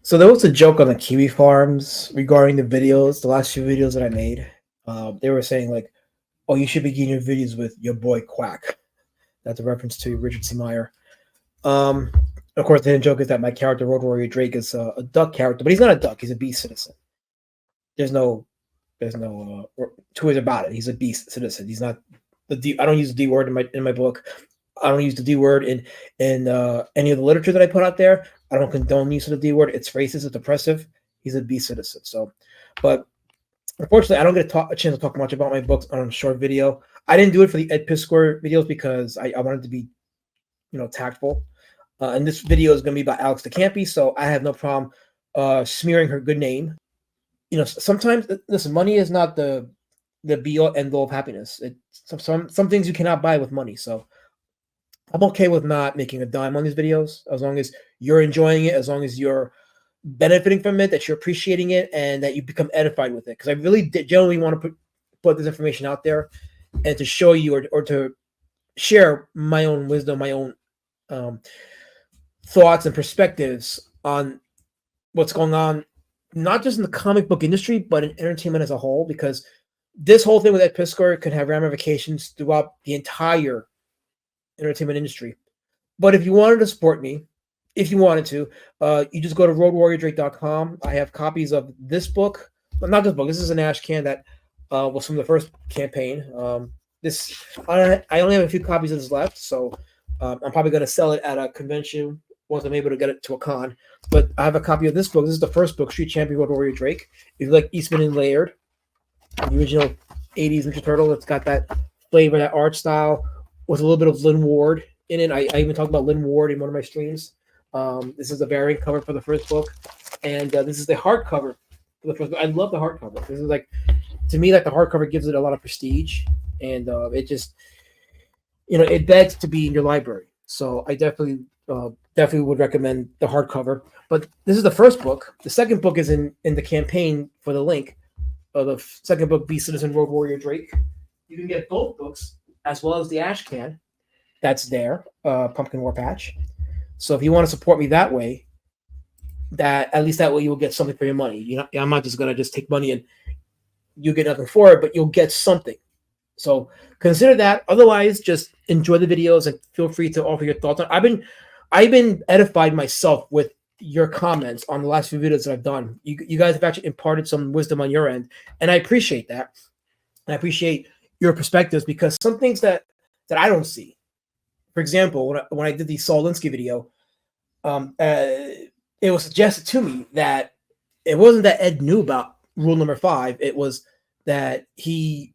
So there was a joke on the Kiwi farms regarding the videos, the last few videos that I made. They were saying like, "Oh, you should begin your videos with your boy Quack." That's a reference to Richard C. Meyer. Um, of course, the joke is that my character Road Warrior Drake is a duck character, but he's not a duck. He's a beast citizen. There's no, there's no two ways about it. He's a beast citizen. He's not the D. I don't use the D word in my book. I don't use the D word in any of the literature that I put out there. I don't condone use of the D word. It's racist. It's oppressive. He's a B citizen. So, but unfortunately, I don't get a chance to talk much about my books on a short video. I didn't do it for the Ed Piskor videos because I wanted to be, tactful. And this video is going to be about Alex the Campi, so I have no problem smearing her good name. Sometimes listen, money is not the be all end all of happiness. Some things you cannot buy with money. So I'm okay with not making a dime on these videos as long as you're enjoying it, as long as you're benefiting from it, that you're appreciating it, and that you become edified with it. Because I really generally want to put this information out there and to show you or to share my own wisdom, my own um, thoughts and perspectives on what's going on, not just in the comic book industry, but in entertainment as a whole. Because this whole thing with Ed Piskor could have ramifications throughout the entire entertainment industry. But if you wanted to support me, if you wanted to, you just go to roadwarriordrake.com. I have copies of this book, well, not this book. This is an ash can that was from the first campaign. This I only have a few copies of this left, so I'm probably going to sell it at a convention once I'm able to get it to a con. But I have a copy of this book. This is the first book, Street Champion Road Warrior Drake. If you like Eastman and Laird, the original '80s Ninja Turtle, it's got that flavor, that art style, with a little bit of Lynn Ward in it. I even talked about Lynn Ward in one of my streams. This is a variant cover for the first book, and this is the hardcover for the first book. I love the hardcover. This is like, to me, like the hardcover gives it a lot of prestige, and it just, it begs to be in your library. So I definitely would recommend the hardcover. But this is the first book. The second book is in the campaign for the link. The second book, Beast Citizen Road Warrior Drake. You can get both books as well as the ash can that's there, Pumpkin War Patch. So if you want to support me that way, that at least that way you will get something for your money. I'm not just gonna just take money and you get nothing for it, but you'll get something. So consider that. Otherwise, just enjoy the videos and feel free to offer your thoughts. I've been edified myself with your comments on the last few videos that I've done. You guys have actually imparted some wisdom on your end, and I appreciate that. And I appreciate your perspectives, because some things that I don't see. For example, when I did the Saul Alinsky video, it was suggested to me that it wasn't that Ed knew about rule number 5. It was that he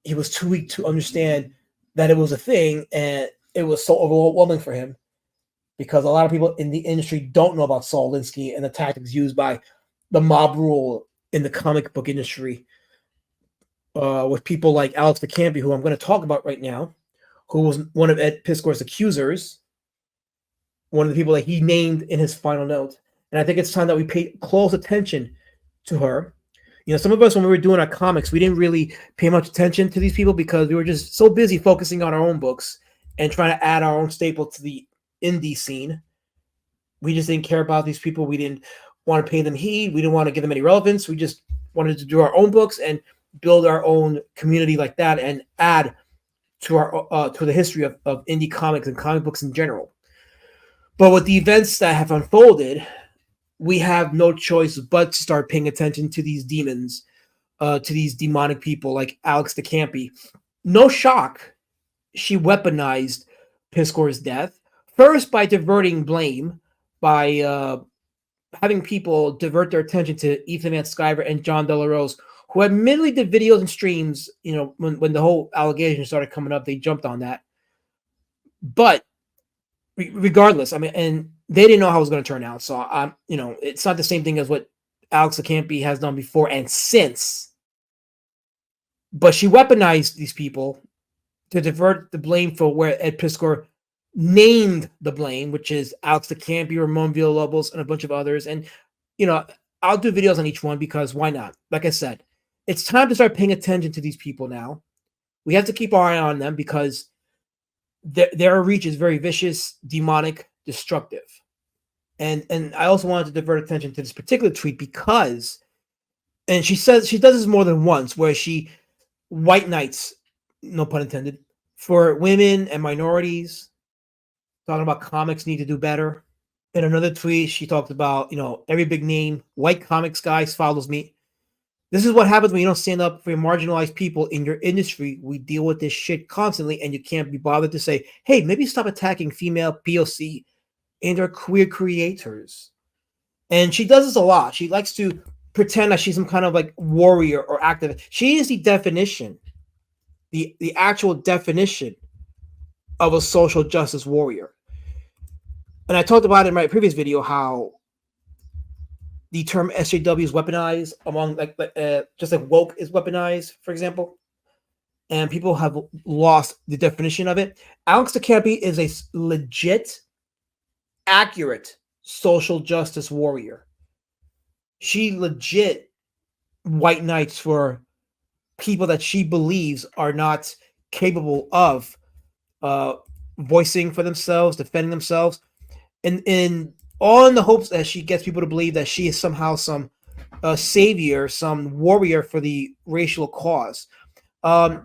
was too weak to understand that it was a thing, and it was so overwhelming for him because a lot of people in the industry don't know about Saul Alinsky and the tactics used by the mob rule in the comic book industry, with people like Alex the Campi, who I'm going to talk about right now, who was one of Ed Piskor's accusers, one of the people that he named in his final note. And I think it's time that we pay close attention to her. Some of us, when we were doing our comics, we didn't really pay much attention to these people because we were just so busy focusing on our own books and trying to add our own staple to the indie scene. We just didn't care about these people. We didn't want to pay them heed. We didn't want to give them any relevance. We just wanted to do our own books and build our own community like that and add to our to the history of indie comics and comic books in general. But with the events that have unfolded, we have no choice but to start paying attention to these demons, to these demonic people like Alex the Campi. No shock, she weaponized Piskor's death, first by diverting blame, by having people divert their attention to Ethan Van Sciver and John Delarose, who admittedly did videos and streams, when the whole allegation started coming up, they jumped on that. But regardless, I mean, and they didn't know how it was going to turn out. So it's not the same thing as what Alex the Campi has done before and since. But she weaponized these people to divert the blame for where Ed Piskor named the blame, which is Alex the Campi, Ramon Villalobos, and a bunch of others. And I'll do videos on each one because why not? Like I said, it's time to start paying attention to these people now. We have to keep our eye on them because their reach is very vicious, demonic, destructive. And I also wanted to divert attention to this particular tweet because, and she says she does this more than once, where she white knights, no pun intended, for women and minorities, talking about comics need to do better. In another tweet, she talked about, every big name, white comics guys follows me. This is what happens when you don't stand up for marginalized people in your industry. We deal with this shit constantly, and you can't be bothered to say, hey, maybe stop attacking female POC and our queer creators. And she does this a lot. She likes to pretend that she's some kind of like warrior or activist. She is the definition, the actual definition of a social justice warrior. And I talked about in my previous video how the term SJW is weaponized among just like woke is weaponized, for example, and people have lost the definition of it. Alex de Campi is a legit, accurate social justice warrior. She legit white knights for people that she believes are not capable of voicing for themselves, defending themselves, and in all in the hopes that she gets people to believe that she is somehow some savior, some warrior for the racial cause. I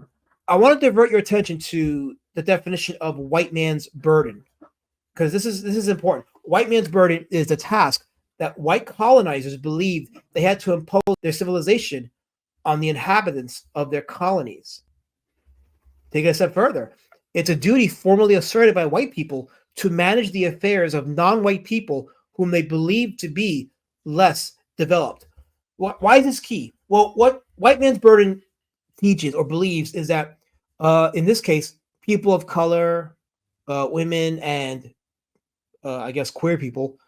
want to divert your attention to the definition of white man's burden, because this is important. White man's burden is the task that white colonizers believed they had to impose their civilization on the inhabitants of their colonies. Take it a step further. It's a duty formally asserted by white people to manage the affairs of non-white people whom they believe to be less developed. Why is this key? Well, what white man's burden teaches or believes is that, in this case, people of color, women, and I guess queer people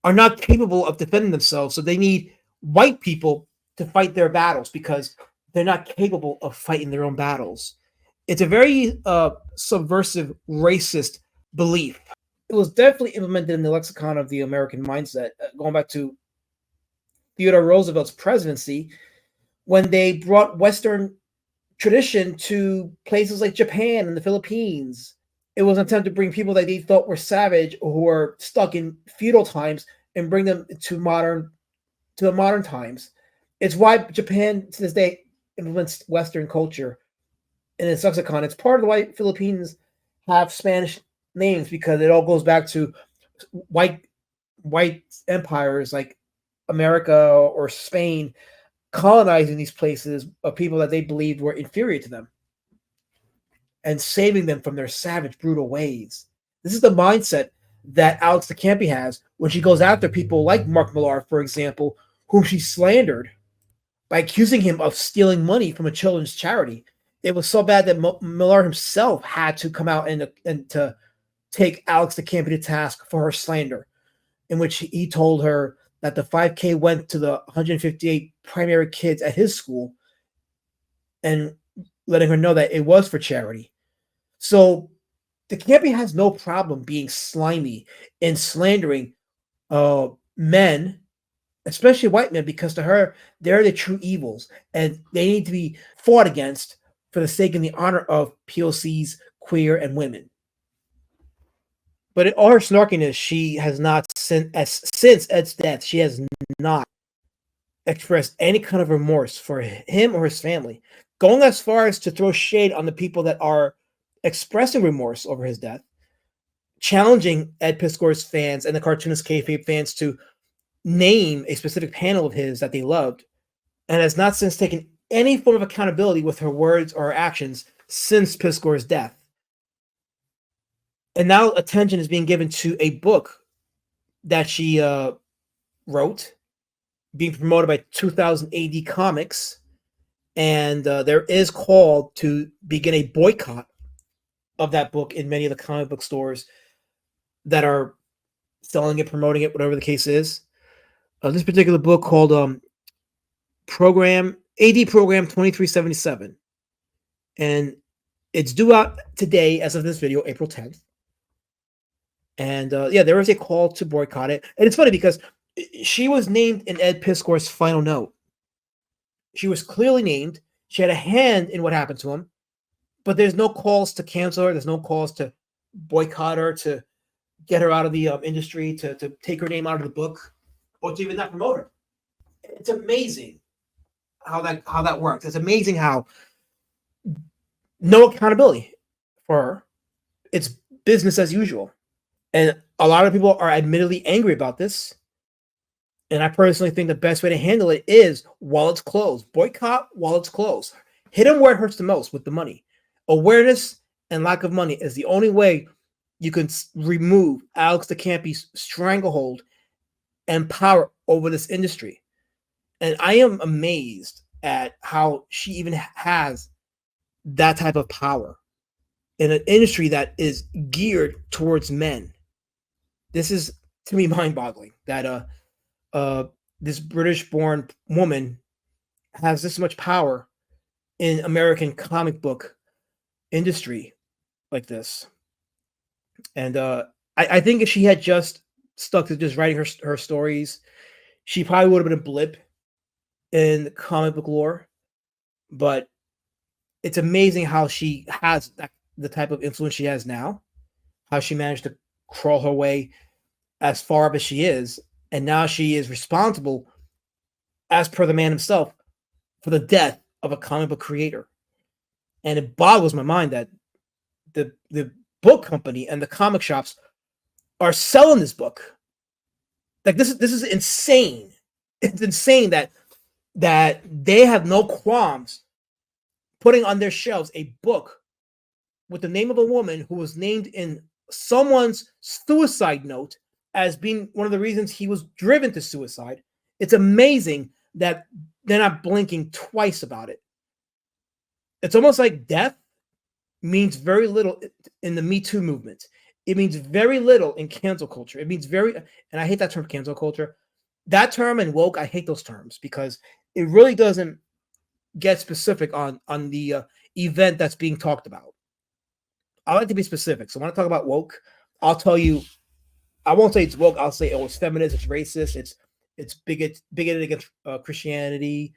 are not capable of defending themselves. So they need white people to fight their battles because they're not capable of fighting their own battles. It's a very subversive, racist belief. It was definitely implemented in the lexicon of the American mindset, going back to Theodore Roosevelt's presidency, when they brought Western tradition to places like Japan and the Philippines. It was an attempt to bring people that they thought were savage or who were stuck in feudal times and bring them to the modern times. It's why Japan to this day implements Western culture in its lexicon. It's part of the why Philippines have Spanish names, because it all goes back to white empires like America or Spain colonizing these places of people that they believed were inferior to them and saving them from their savage, brutal ways. This is the mindset that Alex de Campi has when she goes after people like Mark Millar, for example, whom she slandered by accusing him of stealing money from a children's charity. It was so bad that Millar himself had to come out and to take Alex de Campi to task for her slander, in which he told her that the 5K went to the 158 primary kids at his school, and letting her know that it was for charity. So the Campi has no problem being slimy and slandering men, especially white men, because to her, they're the true evils, and they need to be fought against for the sake and the honor of POCs, queer, and women. But in all her snarkiness, she has not, since Ed's death, she has not expressed any kind of remorse for him or his family, going as far as to throw shade on the people that are expressing remorse over his death, challenging Ed Piskor's fans and the cartoonist kayfabe fans to name a specific panel of his that they loved, and has not since taken any form of accountability with her words or her actions since Piskor's death. And now attention is being given to a book that she wrote, being promoted by 2000 AD Comics, and there is called to begin a boycott of that book in many of the comic book stores that are selling it, promoting it, whatever the case is. This particular book called AD Program 2377, and it's due out today as of this video, April 10th. And there is a call to boycott it. And it's funny because she was named in Ed Piskor's final note. She was clearly named. She had a hand in what happened to him. But there's no calls to cancel her. There's no calls to boycott her, to get her out of the industry, to take her name out of the book, or to even not promote her. It's amazing how that works. It's amazing how no accountability for her. It's business as usual. And a lot of people are admittedly angry about this. And I personally think the best way to handle it is while it's closed. Boycott while it's closed. Hit them where it hurts the most with the money. Awareness and lack of money is the only way you can remove Alex de Campi's stranglehold and power over this industry. And I am amazed at how she even has that type of power in an industry that is geared towards men. This is, to me, mind-boggling that this British-born woman has this much power in American comic book industry like this. And I think if she had just stuck to just writing her stories, she probably would have been a blip in the comic book lore. But it's amazing how she has the type of influence she has now, how she managed to crawl her way as far up as she is, and now she is responsible, as per the man himself, for the death of a comic book creator. And it boggles my mind that the book company and the comic shops are selling this book. Like this is insane. It's insane that they have no qualms putting on their shelves a book with the name of a woman who was named in someone's suicide note as being one of the reasons he was driven to suicide. It's amazing that they're not blinking twice about it. It's almost like death means very little in the Me Too movement. It means very little in cancel culture. It means and I hate that term, cancel culture. That term and woke, I hate those terms because it really doesn't get specific on the event that's being talked about. I like to be specific. So when I talk about woke, I'll tell you, I won't say it's woke. I'll say, oh, it's feminist, it's racist, it's bigoted against Christianity,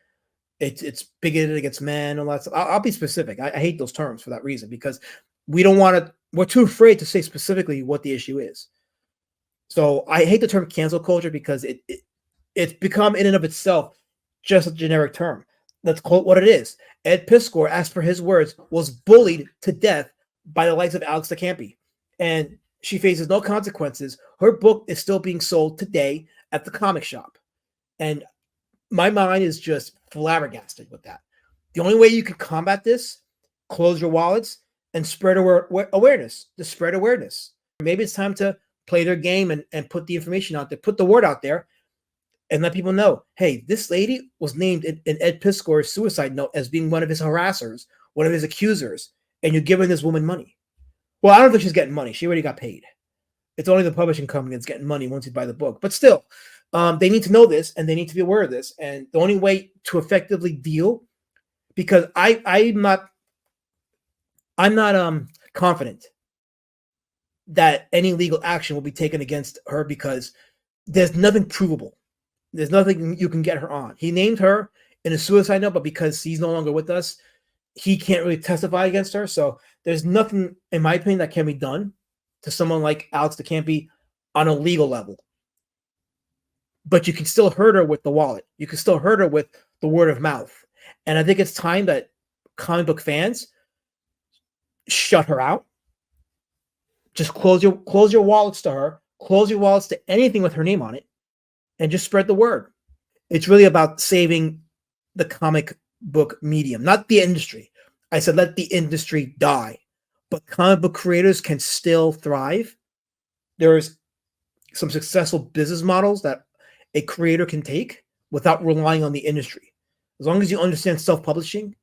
it's bigoted against men, all that stuff. I'll be specific. I hate those terms for that reason because we don't want to. We're too afraid to say specifically what the issue is. So I hate the term cancel culture because it's become in and of itself just a generic term. Let's call it what it is. Ed Piskor, as per his words, was bullied to death by the likes of Alex de Campi, and she faces no consequences. Her book is still being sold today at the comic shop, and my mind is just flabbergasted with that. The only way you can combat this, close your wallets and spread awareness. Just spread awareness. Maybe it's time to play their game and put the information out there, put the word out there, and let people know, hey, this lady was named in Ed Piskor's suicide note as being one of his harassers, one of his accusers, and you're giving this woman money. Well, I don't think she's getting money. She already got paid. It's only the publishing company that's getting money once you buy the book. But still, they need to know this, and they need to be aware of this. And the only way to effectively deal, because I'm not confident that any legal action will be taken against her because there's nothing provable. There's nothing you can get her on. He named her in a suicide note, but because he's no longer with us, he can't really testify against her. So there's nothing, in my opinion, that can be done to someone like Alex de Campi on a legal level. But you can still hurt her with the wallet. You can still hurt her with the word of mouth. And I think it's time that comic book fans shut her out. Just close your wallets to her. Close your wallets to anything with her name on it. And just spread the word. It's really about saving the comic book medium, not the industry. I said let the industry die. But comic book creators can still thrive. There's some successful business models that a creator can take without relying on the industry. As long as you understand self-publishing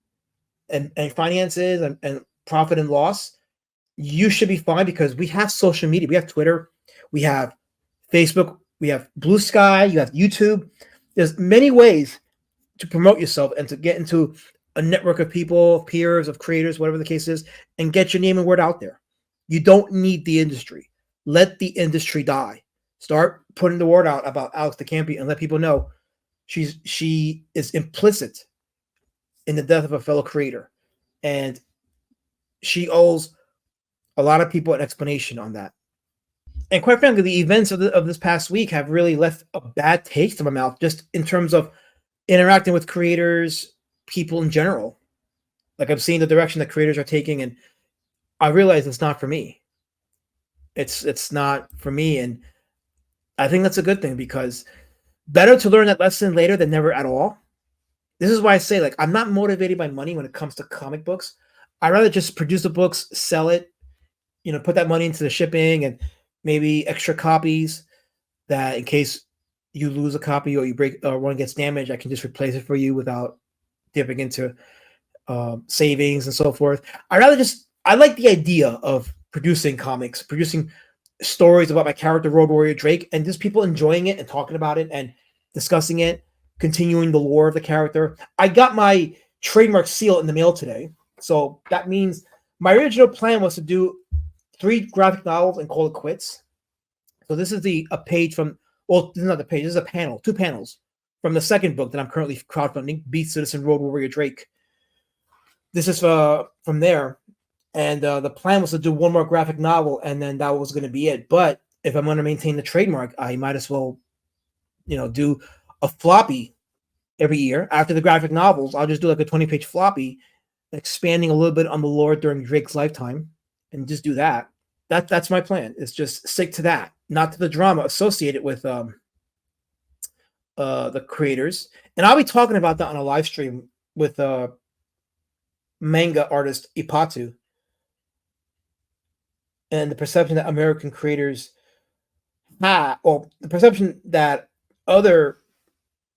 and finances and profit and loss, you should be fine because we have social media. We have Twitter. We have Facebook. We have Blue Sky. You have YouTube. There's many ways to promote yourself and to get into a network of people, peers, of creators, whatever the case is, and get your name and word out there. You don't need the industry. Let the industry die. Start putting the word out about Alex de Campi and let people know she is implicit in the death of a fellow creator. And she owes a lot of people an explanation on that. And quite frankly, the events of this past week have really left a bad taste in my mouth, just in terms of interacting with creators, people in general. Like I'm seeing the direction that creators are taking, and I realize it's not for me. It's not for me, and I think that's a good thing because better to learn that lesson later than never at all. This is why I say, like, I'm not motivated by money when it comes to comic books. I'd rather just produce the books, sell it, put that money into the shipping and maybe extra copies, that in case you lose a copy or you break or one gets damaged, I can just replace it for you without dipping into savings and so forth. I like the idea of producing comics, producing stories about my character Road Warrior Drake, and just people enjoying it and talking about it and discussing it, continuing the lore of the character. I got my trademark seal in the mail today, so that means my original plan was to do 3 graphic novels and call it quits. So this is a page from, well, this is not the page, this is a panel, 2 panels from the second book that I'm currently crowdfunding, Beat Citizen Road Warrior Drake. This is from there. And the plan was to do 1 more graphic novel, and then that was going to be it. But if I'm going to maintain the trademark, I might as well, do a floppy every year. After the graphic novels, I'll just do like a 20-page floppy, expanding a little bit on the lore during Drake's lifetime, and just do that. That's my plan. Is just stick to that, not to the drama associated with the creators. And I'll be talking about that on a live stream with manga artist Ipatu, and the perception that American creators have, or the perception that other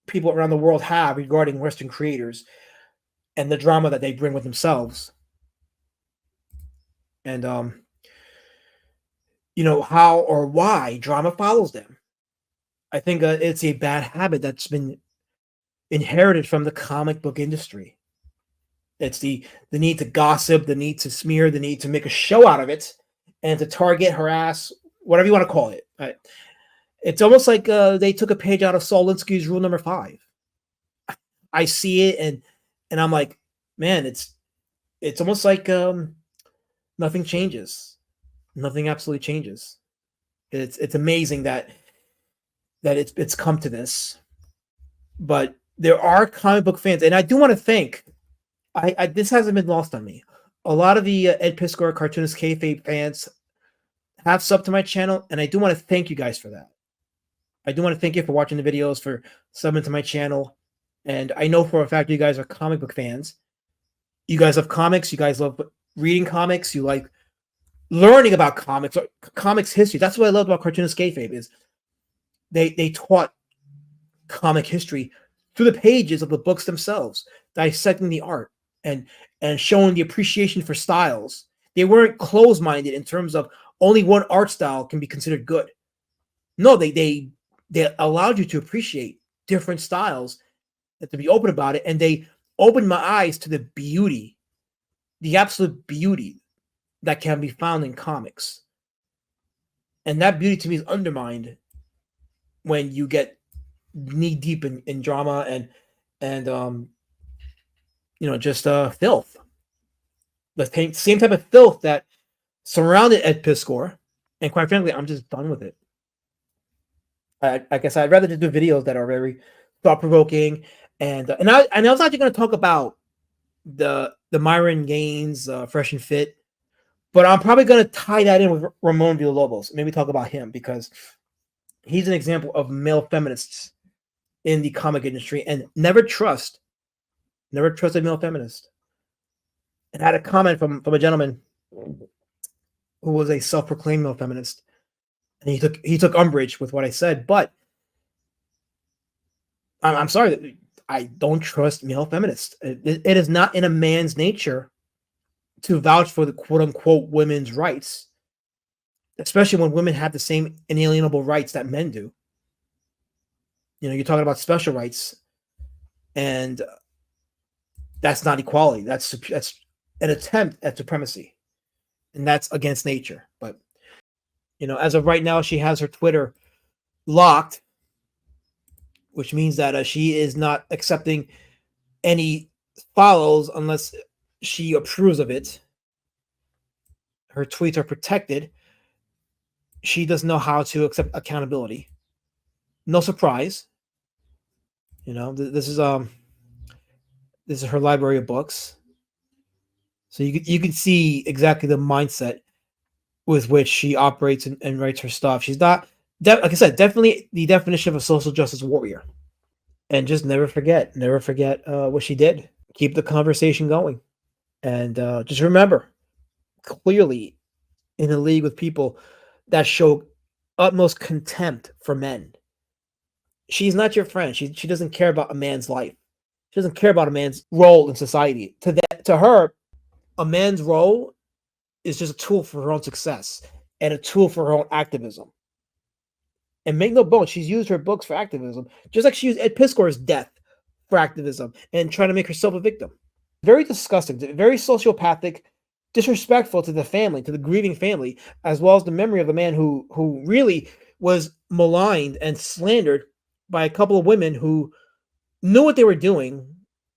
people around the world have regarding Western creators and the drama that they bring with themselves. And how or why drama follows them. I think it's a bad habit that's been inherited from the comic book industry. It's the need to gossip, the need to smear, the need to make a show out of it, and to target, harass, whatever you want to call it. Right? It's almost like they took a page out of Saul Alinsky's Rule Number 5. I see it, and I'm like, man, it's almost like nothing changes. Nothing absolutely changes. It's amazing that it's come to this. But there are comic book fans, and I do want to thank. I this hasn't been lost on me. A lot of the Ed Piskor Cartoonist Kayfabe fans have subbed to my channel, and I do want to thank you guys for that. I do want to thank you for watching the videos, for subbing to my channel, and I know for a fact you guys are comic book fans. You guys love comics. You guys love reading comics. You like learning about comics, or comics history. That's what I love about Cartoonist Kayfabe, is they taught comic history through the pages of the books themselves, dissecting the art and showing the appreciation for styles. They weren't closed-minded in terms of only one art style can be considered good. No, they allowed you to appreciate different styles and to be open about it. And they opened my eyes to the beauty, the absolute beauty that can be found in comics. And that beauty to me is undermined when you get knee deep in drama and just filth. The same type of filth that surrounded Ed Piskor. And quite frankly, I'm just done with it. I guess I'd rather just do videos that are very thought-provoking. And I was actually going to talk about the Myron Gaines Fresh and Fit, but I'm probably going to tie that in with Ramon Villalobos. Maybe talk about him, because he's an example of male feminists in the comic industry, and never trust a male feminist. And I had a comment from a gentleman who was a self-proclaimed male feminist, and he took umbrage with what I said. But I'm sorry that I don't trust male feminists. It is not in a man's nature to vouch for the quote-unquote women's rights, especially when women have the same inalienable rights that men do. You're talking about special rights, and that's not equality. That's an attempt at supremacy, and that's against nature. But as of right now, she has her Twitter locked, which means that she is not accepting any follows unless she approves of it. Her tweets are protected. She doesn't know how to accept accountability. No surprise. This is her library of books. So you can see exactly the mindset with which she operates and writes her stuff. She's not, like I said, definitely the definition of a social justice warrior. And just never forget what she did. Keep the conversation going, and just remember clearly in a league with people that show utmost contempt for men. She's not your friend. She doesn't care about a man's life. She doesn't care about a man's role in society. To her, a man's role is just a tool for her own success and a tool for her own activism. And make no bones, she's used her books for activism, just like she used Ed Piskor's death for activism and trying to make herself a victim. Very disgusting, very sociopathic, disrespectful to the family, to the grieving family, as well as the memory of the man who really was maligned and slandered by a couple of women who knew what they were doing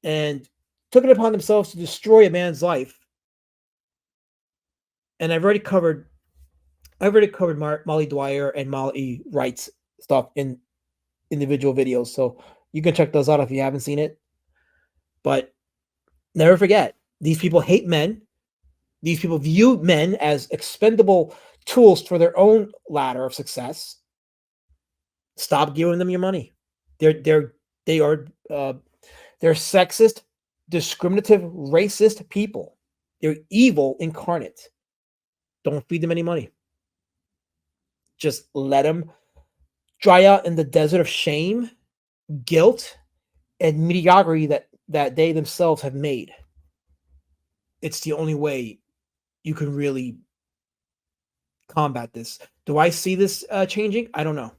and took it upon themselves to destroy a man's life. And I've already covered Molly Dwyer and Molly Wright's stuff in individual videos, so you can check those out if you haven't seen it. But never forget, these people hate men. These people view men as expendable tools for their own ladder of success. Stop giving them your money. They are they're sexist, discriminative, racist people. They're evil incarnate. Don't feed them any money. Just let them dry out in the desert of shame, guilt, and mediocrity that they themselves have made. It's the only way you can really combat this. Do I see this changing? I don't know.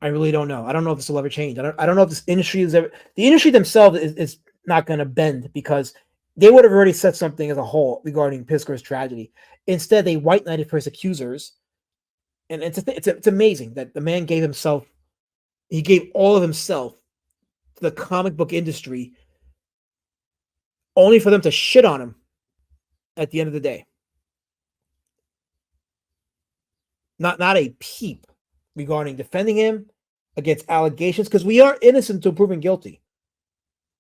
I really don't know. I don't know if this will ever change. I don't know if this industry is ever. The industry themselves is not going to bend because they would have already said something as a whole regarding Piskor's tragedy. Instead, they white knighted for his accusers, and it's amazing that the man gave himself. He gave all of himself to the comic book industry, only for them to shit on him at the end of the day. Not a peep regarding defending him against allegations, because we are innocent until proven guilty.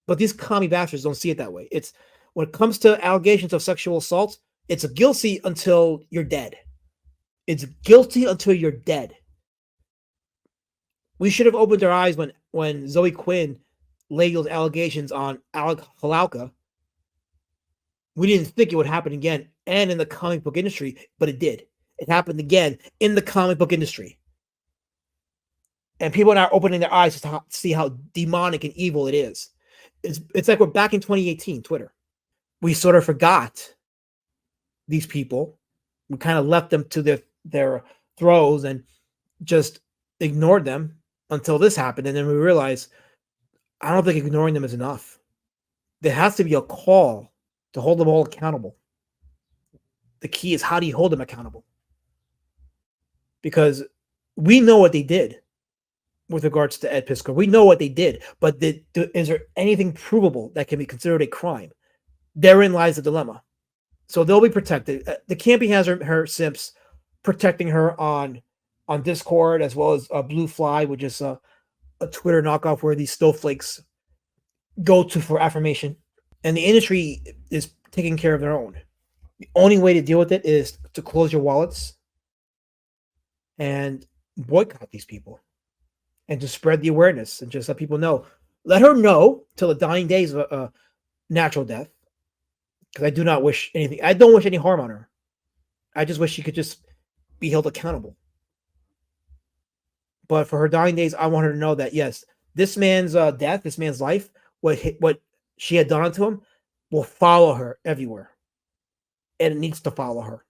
But these commie bastards don't see it that way. It's when it comes to allegations of sexual assault, it's guilty until you're dead. It's guilty until you're dead. We should have opened our eyes when Zoe Quinn laid those allegations on Alec Halauka. We didn't think it would happen again, and in the comic book industry, but it did. It happened again in the comic book industry. And people are now opening their eyes to see how demonic and evil it is. It's like we're back in 2018, Twitter. We sort of forgot these people. We kind of left them to their throes and just ignored them until this happened. And then we realized, I don't think ignoring them is enough. There has to be a call to hold them all accountable. The key is, how do you hold them accountable? Because we know what they did with regards to Ed Piskor. We know what they did, but is there anything provable that can be considered a crime? Therein lies the dilemma. So they'll be protected. The Campi has her simps protecting her on Discord, as well as Blue Fly, which is a Twitter knockoff where these snowflakes go to for affirmation. And the industry is taking care of their own. The only way to deal with it is to close your wallets and boycott these people, and to spread the awareness and just let people know. Let her know till the dying days of a natural death, because I do not wish anything. I don't wish any harm on her. I just wish she could just be held accountable. But for her dying days, I want her to know that, yes, this man's death, this man's life, what she had done to him, will follow her everywhere, and it needs to follow her.